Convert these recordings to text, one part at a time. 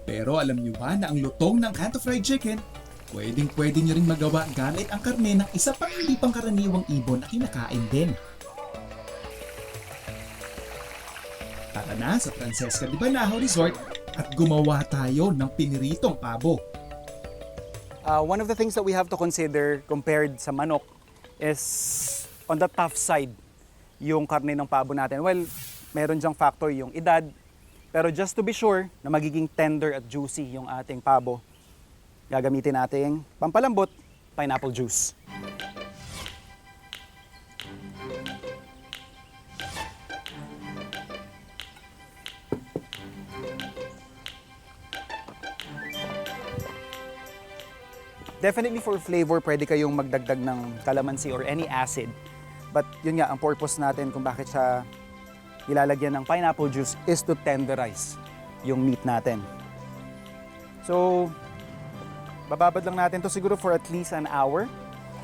Pero alam niyo ba na ang lutong ng Kanto Fried Chicken, pwedeng-pwede niyo ring magawa gamit ang karne ng isa pang hindi pangkaraniwang ibon na kinakain din. Tara na sa Francesca de Banahaw Resort at gumawa tayo ng piniritong pabo. One of the things that we have to consider compared sa manok is on the tough side yung karne ng pabo natin. Well, meron dyang factor yung edad, pero just to be sure na magiging tender at juicy yung ating pabo, gagamitin nating pampalambot, pineapple juice. Definitely for flavor, pwede kayong magdagdag ng calamansi or any acid. But yun nga, ang purpose natin kung bakit siya ilalagyan ng pineapple juice is to tenderize yung meat natin. So, bababad lang natin to siguro for at least an hour.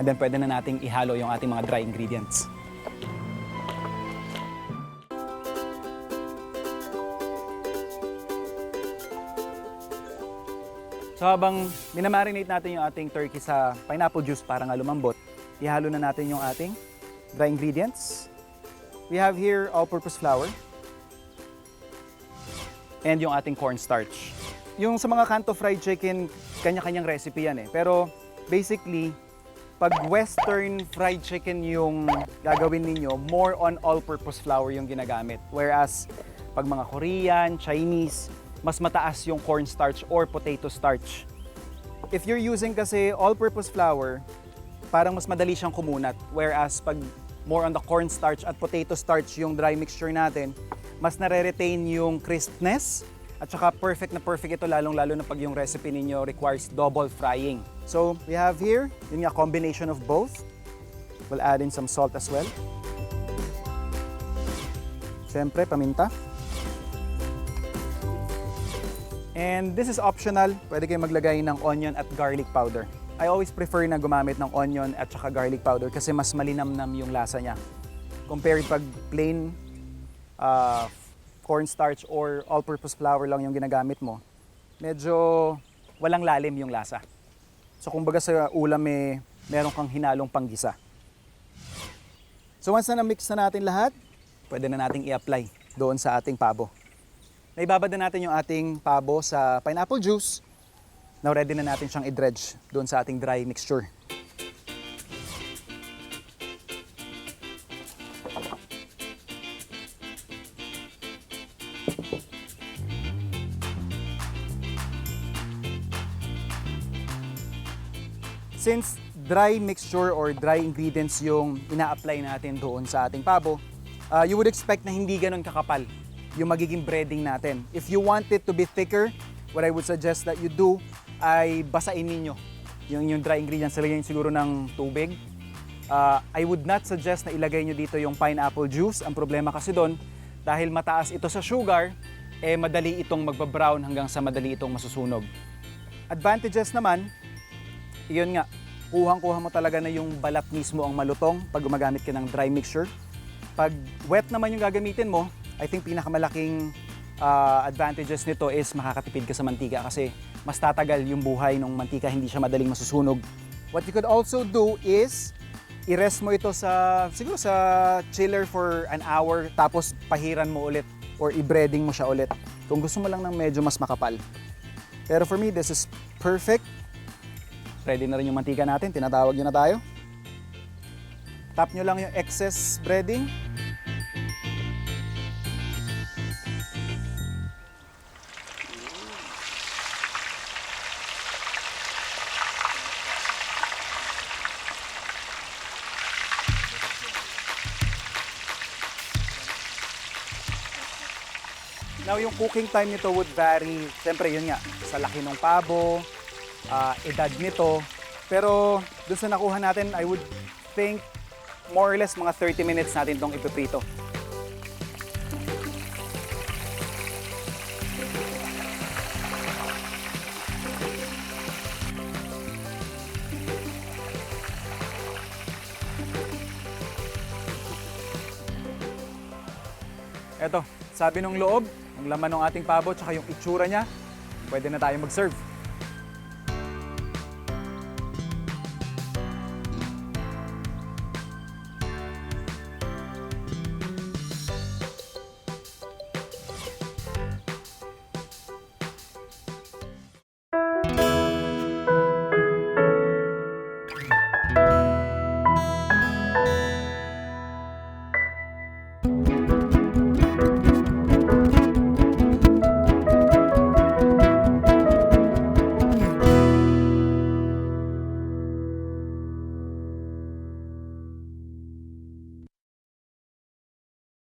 And then pwede na nating ihalo yung ating mga dry ingredients. So habang minamarinate natin yung ating turkey sa pineapple juice para nga lumambot, ihalo na natin yung ating dry ingredients. We have here all-purpose flour and yung ating cornstarch. Yung sa mga Kanto Fried Chicken, kanya-kanyang recipe yan eh. Pero basically, pag Western fried chicken yung gagawin ninyo, more on all-purpose flour yung ginagamit. Whereas pag mga Korean, Chinese, mas mataas yung cornstarch or potato starch. If you're using kasi all-purpose flour, parang mas madali siyang kumunat. Whereas pag more on the cornstarch at potato starch yung dry mixture natin, mas nare-retain yung crispness at saka perfect na perfect ito lalong-lalo na pag yung recipe ninyo requires double frying. So we have here, yun nga, combination of both. We'll add in some salt as well. Siyempre, paminta. And this is optional, pwede kayong maglagay ng onion at garlic powder. I always prefer na gumamit ng onion at saka garlic powder kasi mas malinamnam yung lasa niya. Compared pag plain cornstarch or all-purpose flour lang yung ginagamit mo, medyo walang lalim yung lasa. So kumbaga sa ulam meron kang hinalong panggisa. So once na na-mix na natin lahat, pwede na nating i-apply doon sa ating pabo. Naibabad na natin yung ating pabo sa pineapple juice. Now ready na natin siyang i-dredge doon sa ating dry mixture. Since dry mixture or dry ingredients yung ina-apply natin doon sa ating pabo, you would expect na hindi ganun kakapal yung magiging breading natin. If you want it to be thicker, what I would suggest that you do ay basain ninyo yung dry ingredients. Lagyan siguro ng tubig. I would not suggest na ilagay nyo dito yung pineapple juice. Ang problema kasi doon, dahil mataas ito sa sugar, madali itong magbabrown hanggang sa madali itong masusunog. Advantages naman, yun nga, kuhang-kuha mo talaga na yung balat mismo ang malutong pag gumagamit ka ng dry mixture. Pag wet naman yung gagamitin mo, I think pinakamalaking advantages nito is makakatipid ka sa mantika kasi mas tatagal yung buhay ng mantika, hindi siya madaling masusunog. What you could also do is i-rest mo ito siguro sa chiller for an hour tapos pahiran mo ulit or i-breading mo siya ulit kung gusto mo lang ng medyo mas makapal. Pero for me, this is perfect. Ready na rin yung mantika natin, tinatawag yun na tayo. Tap nyo lang yung excess breading. Now, yung cooking time nito would vary. Siyempre, yun nga, sa laki ng pabo, edad nito. Pero, dun sa nakuha natin, I would think more or less mga 30 minutes natin itong ipiprito. Eto, sabi nung loob, ang laman ng ating pabo, tsaka yung itsura niya, pwede na tayo mag-serve.